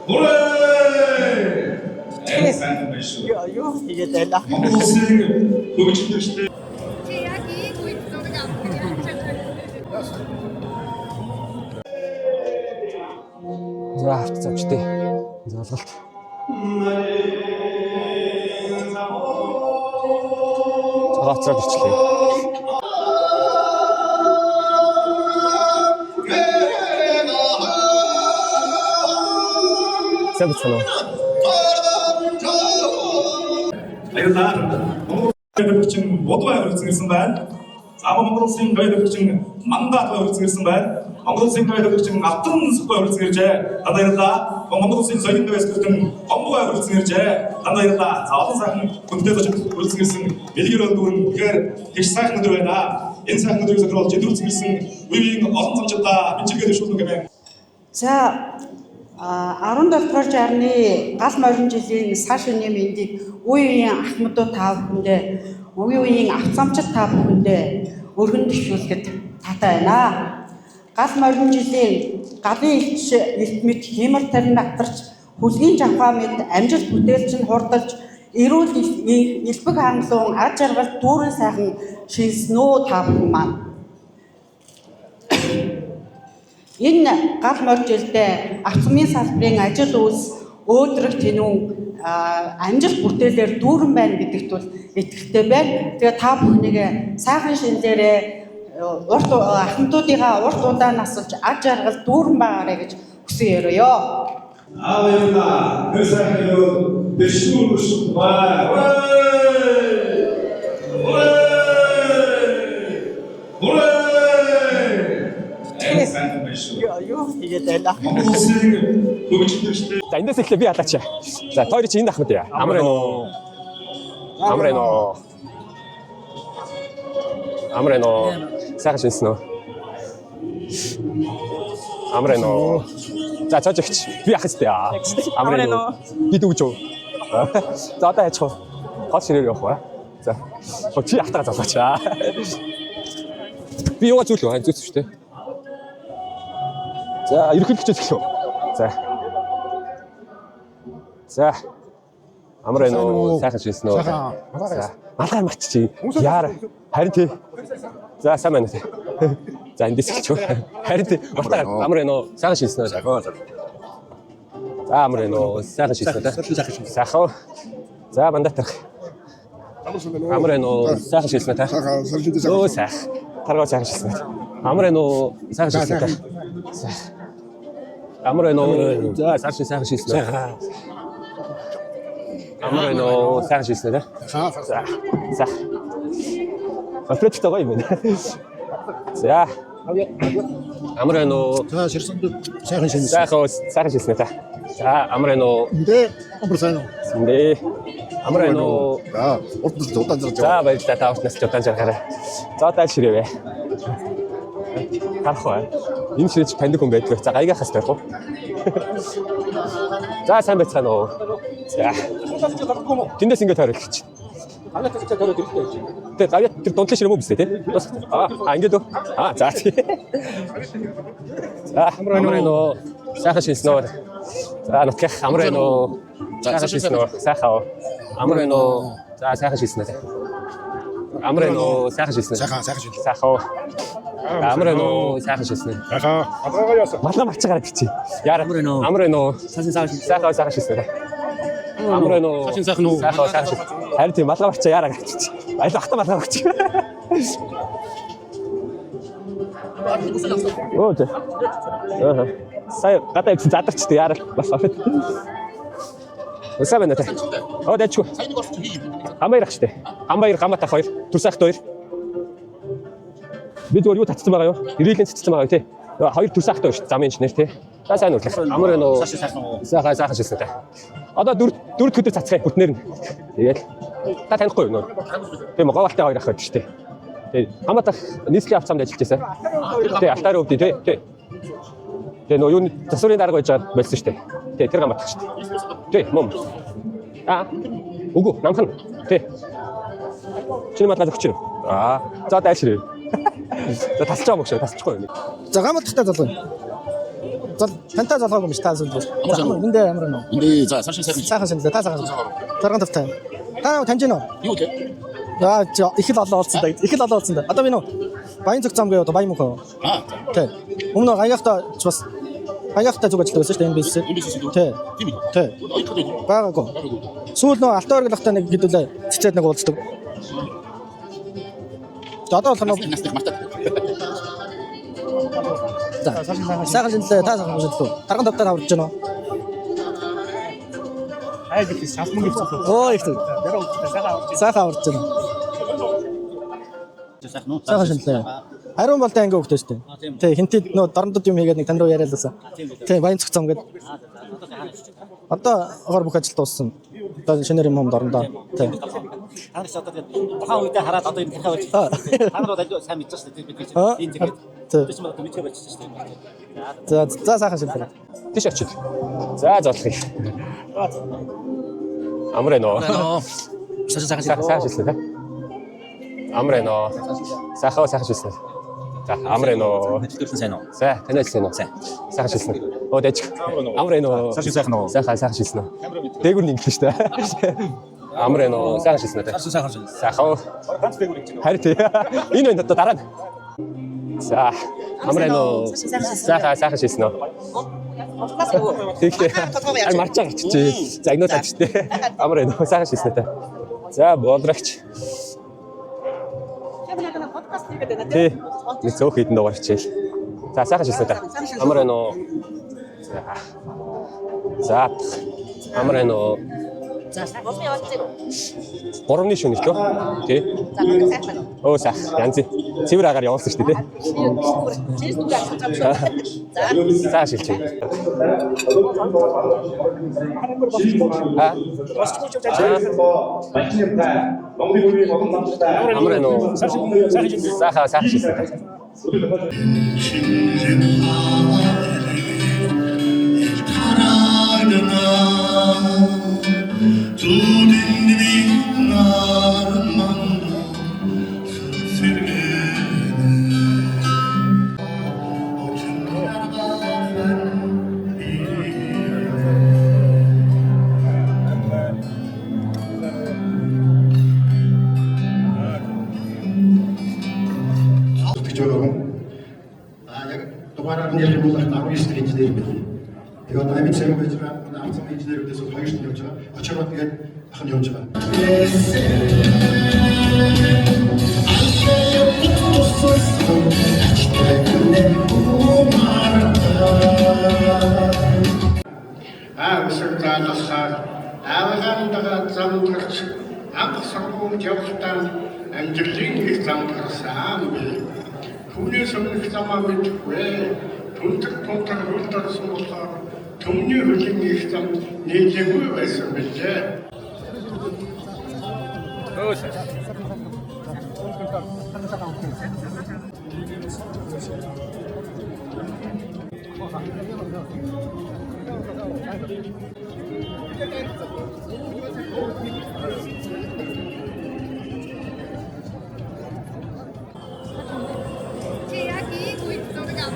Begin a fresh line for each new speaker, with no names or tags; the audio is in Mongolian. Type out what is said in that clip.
Юу хийгээд байна?
За авч завчтэй. Залгалт. Цагаацраа гэрчлээ. Сайн бацгаа.
Аюулаа. Монгол чинь бодваа хөрцөн ирсэн байна. Монгол улсын хөрцөн мандат хөрцөн ирсэн байна. Монгол улсын хөрцөн алтан сүхбай хөрцөн иржээ. Дандаа янаа Монгол улсын соёлын дэвс хөрцөн гомбой хөрцөн иржээ. Дандаа янаа за олон сайхан хүнтэй зочид хөрцөн ирсэн. Бэлгэр дүүрэн тэгэхээр их сайхан өдөр байна. Энэ сайхан өдрийг зөвхөн жидүүлсэн ирсэн үеийн олон замчуудаа бичиргээ дэвшүүлнэ гэмээр.
За 17 дугаар жарны гал морин жилийн сар шөнийн мэндийг үеийн ахмадууд та бүхэндээ үеийн авцамчид та бүхэндээ өргөн төвшүүлэхэд таатай байна. Гал морин жилийн галын элт мэд хямар тарин авторч хүлгийн жавхаа мэд амжилт бүтээлч нь хурдалж эрүүл элбэг хангалуун ад жаргал дүүрэн сайхан шинснөө та бүхэн маань. Энэ гал моржилдээ авцмын салбарын ажил үйлс өөдрөг тэнүүн амжилт бүтээлээр дүүрэн байна гэдэгт бол итгэлтэй байна. Тэгээ та бүхнийг сайхан шинлээрээ урт ахмадуудынхаа урт удаан насалж ад жаргал дүүрэн байгаарэ гэж хүсэн ёроё.
Аваа сайхан юу дэшүүрш баа.
Юу хийгээд байна?
За эндээс эхлэе би халаач. За тойр чи энд ахмад яа. Амар байна уу? Амар байна уу? Амар байна уу? Сайхан шинсэн үү? Амар байна уу? За цаажигч би ах хэвчтэй яа. Амар байна уу? Би дүүж үү? За одоо яачих вэ? Хол шинээр явах ба. За. Чи ахтаа залгаач. Би юугаа зүйл үү? Зүс шүү дээ. За, ерөнхийлөгчөөс эхлэв. За. За. Амар байна уу? Сайхан шинсэн үү? За. Малгай матчи. Яар. Харин тий. За, сайн байна тий. За, эндээс эхэлчихв. Харин тий. Малгай амар байна уу? Сайхан шинсэн үү? За, амар байна уу? Сайхан шинсэн үү? Сайхан. За, мандатах. Амар байна уу? Сайхан шинсэн үү? Оо, сайхан. Таргаа сайхан шинсэн үү? Амар байна уу? Сайхан шинсэн үү? Сайхан. Амар байна уу? За, сайхан шинсэн үү? Амар байна уу? Сайхан шинсэн үү? За. За. Апрет тагаа юм байна. За. Амар байна уу?
За, ширсэн сайхан шинсэн.
Сайхан шинсэн үү? За, амар байна уу?
Үндэ, амар сайн уу?
Үндэ. Амар байна уу?
За, урд нь удаан зарж
байгаа. За, баярлалаа. Та уртнаас ч удаан жаргаарай. За, одоо ширээвэ. Харах бай. Энэ ширээч таньдаг хүн байдаг. За, гайгахаас байх уу? За, сайн байцгаана уу? За. Тэндээс ингэ тойрогч. Гавьяа төгсөж тойроод ирэхгүй. Тэгээ гавьяа тэр дундлын ширээ мөн биз дээ, тийм? Ингэ үү? За. За, амар байна уу? Сайхан шинсэн үү? За, нутгах амар байна уу? Сайхан шинсэн үү? Сайхан уу? Амар байна уу? За, сайхан шинсэн үү? Амар байна уу? Сайхан шинсэн үү?
Сайхан шинсэн.
Сайхан уу? Амар байна уу? Сайхан шинсэн үү?
Сайхан. Адгагаа яасан.
Малаа мачаагаар бичиж. Яар амар байна уу? Амар байна уу? Сайхан шинсэн үү? Амар байна уу?
Сайхан уу?
Сайхан. Харин тийм малгай барчаа яараа гэж. Айл ахта малгай барч. Оо тэ. Сая гадаа их задарчтай яарал бас офит. Өсөө байна тэ. Оо дэчгүй. Хамбаяр ахштэй. Хамбаяр гаматах хоёр, турсахт хоёр. Бид өөр юу татсан байгаа юу? Ирээлийн татсан байгаа юу те. Хоёр турсахт хоёр шүү. Замын инженер те. За сайн үлээ. Амар байна уу? Сайхан шилсэн тэ. Одоо дөрөв өдөр цацгай бүтнээр нь. Тэгэл та танихгүй юу нөр? Тийм говалтай хоёр ах байдаг шүү дээ. Тэгээ хамаатах нийслэлийн авцаамд ажиллаж байсан. Тэгээ алтаар өвдөө тий. Тэгээ нөө юуны засварын дарга байж байгаа болсон шүү дээ. Тэгээ тэр гамаатах шүү дээ. Тий мөн. Үгүй намхан. Тий. Чиний мадлаа өгч юм. За дайшрээ. За тасч байгаа мөкшөө тасчихгүй юм.
За гамаатахтай залуу.
тантай залгаагүй юм шиг таа сүлдээс. Эндээ амар нөө.
Эндээ за цааш
Сайхан шинэлээ та сайхан. Тарган тавтай. Та таньж гинөө.
юу те?
Яа их л олон болсон да. Их л олон болсон да. Одоо би нөө баян цог зам гээ одоо баян мөхөө. Тий. Өмнө аяхта бас аяхта зүг ажиллаж байсан шүү дээ энэ бизнес. Тий.
Тийм үү?
Тий. Байгаагүй. Сүүл нөө алтан оргилахтаа нэг хэдүүлээ цэцээд нэг уулздаг. Одоо болох нь
Настыг мартаад.
сайхан шинэлээ та сайхан шинэлээ. Тарган тавтай таварч гинөө.
Айд их салмын гэрцээ.
Оо их зүг. Сайхан аварч гинөө. Сайхан шинэлээ. Хариун болтой анги хөхтэй шүү дээ. Тий, хинтэд нөө дорндод юм хийгээд нэг тань руу яриалаасаа. Тий, баян цог зам гээд. Одоо гор бүх ажил дууссан. Одоо шинээр юм дорндоо. Тий.
Ханаас одоо тухайн үедээ хараад одоо энэ хэрэг болж байна. Та нар бол аливаа сайн мэдчихэж шүү дээ. Бид энэ зэрэг. Тэс мод мэдээ болчихсон шүү дээ.
За сайхан шинэлээ.
Тийш очив. За зоолох. Амрено. Сайхан шилсэн тий. Амрено. Сайхан шилсэн. За амрено.
Төлөвлөсөн сайн уу?
За танаас сайн уу? Сайхан шилсэн. Оо дэж. Амрено.
Сайхан уу?
Сайхан шилсэн үү? Дээгүр нэг л шүү дээ. Амрено. Сайхан шилсэн үү?
Сайхан шин.
Сайхан.
Ганц дээгүр гэж байна.
Харин тий. Энэ энэ одоо дараа нь. За амрено. Сайхан шилсэн үү? Тэгтээ. Ай марч байгаа ч чи. За энэ удаа ч тий. Амрено. Сайхан шилсэн үү? За болрогч. Тий. Нэг цөөх хідэн дугаар хичээл. За сайхан шилсэн үү? Амрено. За. Амрено. Боромны шүнэл төө. Тий. Оо сайх. Янз. Цэвэр агаар явуулсан шүү дээ. За шилж. Амрено. Сайхан шилсэн.
Яг дугаараар нь ярих бол 19 инженер байна. Тэгээ одоо амьд сэрэг байж байгаа амцсан инженерүүдээс 2 нь явж байгаа. Очоод тэгээд ах нь явж байгаа. Өсөж заалахаар авгаандаа замдгарч анх сургуульд явахдаа амжилтын их замд гарсан бай. Түүнээс өмнөх замаа мэдгүй. Түнтэр хөлдөрсөн болохоор төмний хөлийн их замд нийлээгүй байсан бэлээ.
Chị aquí, ui, tôi gặp.